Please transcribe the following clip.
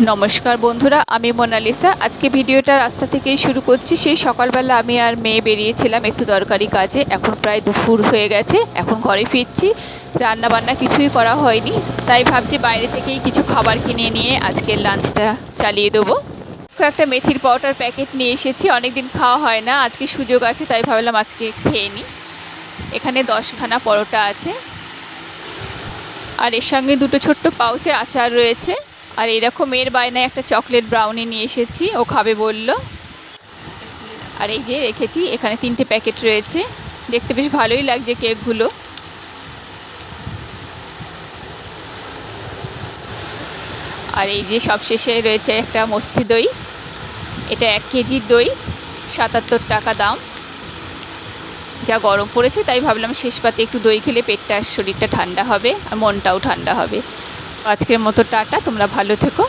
नमस्कार बंधुरा आमी मोनालिसा आज के भिडियोटा रास्ता थेके शुरू करछि। सेई सकालबेला आमी आर मेये बेरिয়েছিলাম एकटु दरकारी काजे। एखन प्राय दुपुर हये गेছে, एखन घरे फिरछि। रान्ना बान्ना किछुई करा हयनि, ताई भाबछि बाइरे थेकेई किछु खाबार किने निये आजकेर लांचटा चालिये देबो। कयेकटा मेथिर पाउडार पैकेट निये एसेछि, अनेकदिन खाওয়া হয় না, আজকে সুযোগ আছে তাই ভাবলাম আজকে খেয়ে নিই। এখানে 10খানা পরোটা আছে আর এর সঙ্গে দুটো ছোট্ট পাউচে আচার রয়েছে। আর এরকম এর বায়নায় একটা চকলেট ব্রাউনি নিয়ে এসেছি, ও খাবে বলল। আর এই যে রেখেছি, এখানে 3টে প্যাকেট রয়েছে, দেখতে বেশ ভালোই লাগছে কেকগুলো। আর এই যে সবশেষে রয়েছে একটা মস্তি দই, এটা 1 কেজির দই, 77 টাকা দাম। যা গরম পড়েছে তাই ভাবলাম শেষ পাতে একটু দই খেলে পেটটা শরীরটা ঠান্ডা হবে আর মনটাও ঠান্ডা হবে। আজকের মতো টাটা, তোমরা ভালো থেকো।